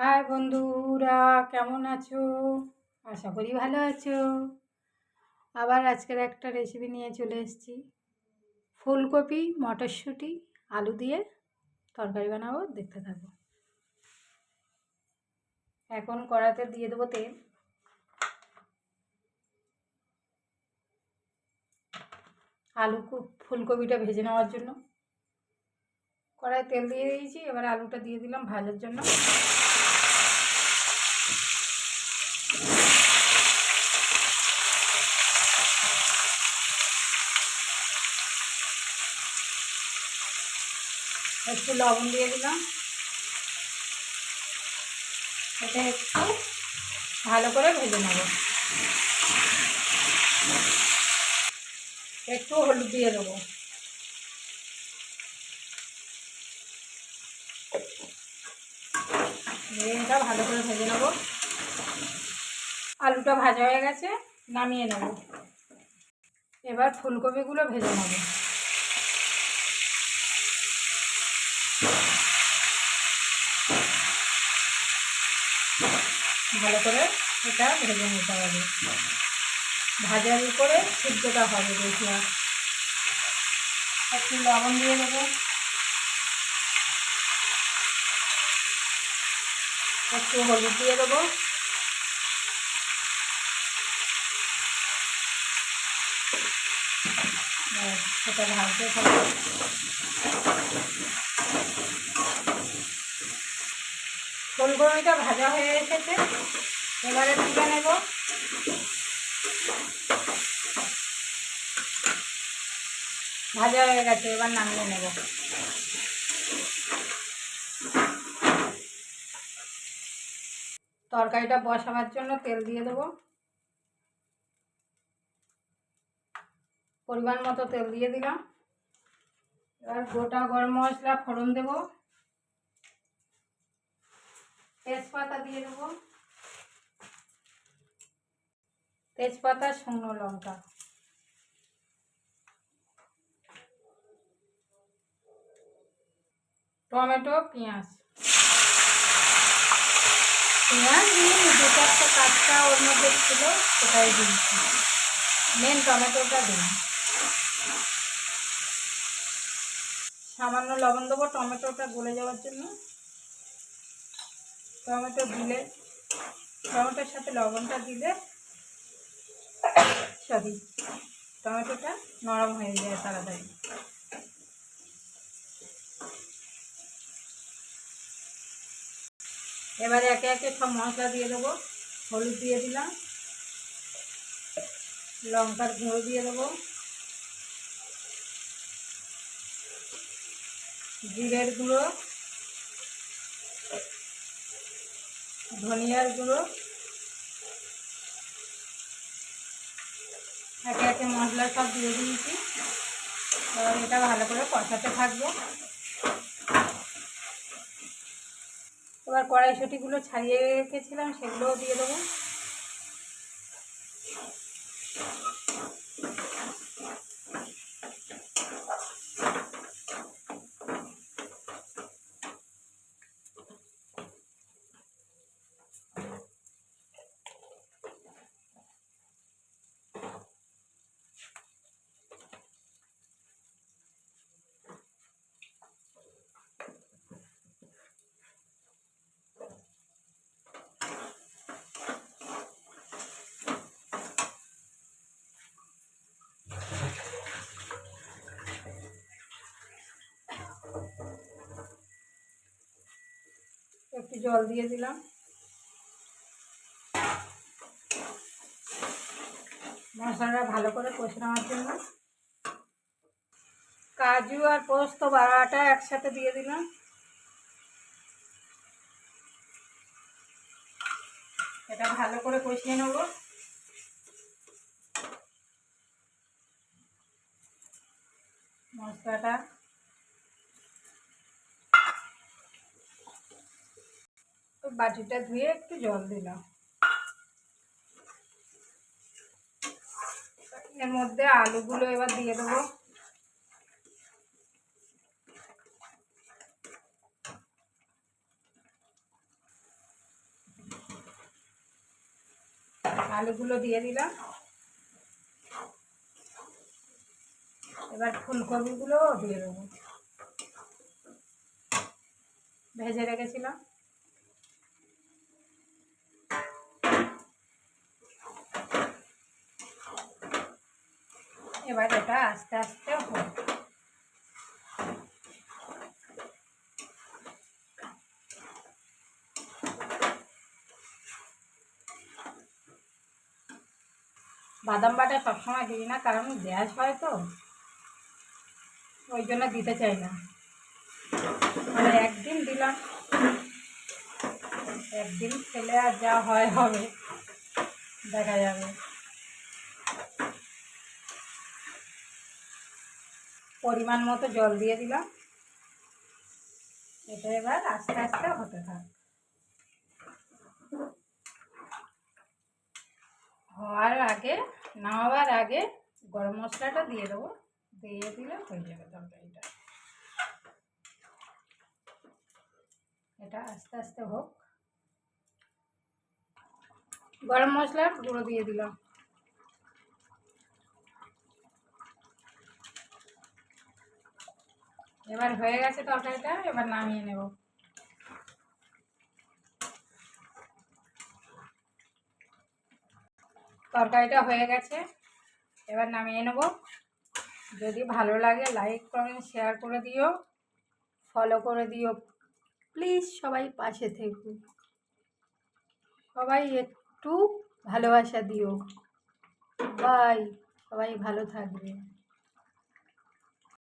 High বন্ধুরা, কেমন আছো? আশা করি ভালো আছো। আবার আজকের একটা রেসিপি নিয়ে চলে এসেছি। ফুলকপি, মটরশুঁটি, আলু দিয়ে তরকারি বানাবো, দেখতে থাকো। এখন কড়াতে দিয়ে দেবো তেল। ফুলকপিটা ভেজে নেওয়ার জন্য কড়াই তেল দিয়ে দিয়েছি। এবার আলুটা দিয়ে দিলাম ভাজার জন্য। একটু লবণ দিয়ে দিলাম। এটা একটু ভালো করে ভেজে নেব। একটু হলুদ দিয়ে দেবো। এটা ভালো করে ভেজে নেব। আলুটা ভাজা হয়ে গেছে, নামিয়ে নেব। এবার ফুলকপিগুলো ভেজে নেব। ভালো করে এটা ভেজে নিতে হবে। ভাজার উপরে সিদ্ধটা হবে বেশি। একটু লবণ দিয়ে দেবো, একটু হলুদ দিয়ে দেবো, সেটা ভাজতে থাকবে। ফুলকপিটা ভাজা হয়ে এসেছে, এবারে তুলে নেব। ভাজা হয়ে গেছে, এবার নামিয়ে নেব। তরকারিটা বসাবার জন্য তেল দিয়ে দেবো। পরিমাণ মতো তেল দিয়ে দিলাম। এবার গোটা গরম মশলা ফোড়ন দেবো, তেজপাতা দিয়ে দেবো, তেজপাতা, শুকনো লঙ্কা, টমেটো, পেঁয়াজ দিয়ে দু চারটা কাঁচা ওর মধ্যে ছিল, সেটাই দিয়েছি। মেন টমেটোটা দিন। সামান্য লবণ দেবো টমেটোটা গলে যাওয়ার জন্য। টমেটোর সাথে লবণটা দিলে টমেটোটা নরম হয়ে যায় তাড়াতাড়ি। এবারে একে একে সব মশলা দিয়ে দেবো। হলুদ দিয়ে দিলাম, লঙ্কার গুঁড়ো দিয়ে দেবো, জিরের গুঁড়ো, ধনিয়ার গুঁড়ো। একে একে মশলা সব দিয়ে দিয়েছি। এবার এটা ভালো করে কষাতে থাকবো। এবার কড়াইশুঁটিগুলো ছাড়িয়ে রেখেছিলাম, সেগুলোও দিয়ে দেবো। একটু জল দিয়ে দিলাম। মশলাটা ভালো করে কষে নেওয়ার জন্য কাজু আর পোস্ত বাটাটা একসাথে দিয়ে দিলাম। এটা ভালো করে কষিয়ে নেব। মশলাটা বাটিটা ধুয়ে একটু জল দিলাম। এর মধ্যে আলুগুলো এবার দিয়ে দেবো। আলুগুলো দিয়ে দিলাম। এবার ফুলকপিগুলোও দিয়ে দেবো, ভেজে রেখেছিলাম। এবার এটা আস্তে আস্তে হবে। বাদাম বাটা সবসময় দিই না, কারণ গ্যাস হয় তো, ওই জন্য দিতে চাই না। মানে একদিন দিলাম, একদিন খেলে আর যা হয় হবে, দেখা যাবে। পরিমাণ মতো জল দিয়ে দিলাম। এটা এবার আস্তে আস্তে হতে থাক। হওয়ার আগে, নামাবার আগে গরম মশলাটা দিয়ে দেবো, দিয়ে দিলে হয়ে যাবে তরকারিটা। এটা আস্তে আস্তে হোক। গরম মশলার গুঁড়ো দিয়ে দিলাম। এবার হয়ে গেছে তরকারিটা, এবার নামিয়ে নেব। তরকারিটা হয়ে গেছে, এবার নামিয়ে নেব। যদি ভালো লাগে লাইক কমেন্ট শেয়ার করে দিও, ফলো করে দিও প্লিজ। সবাই পাশে থেকো, সবাই একটু ভালোবাসা দিও। বাই, সবাই ভালো থাকবে।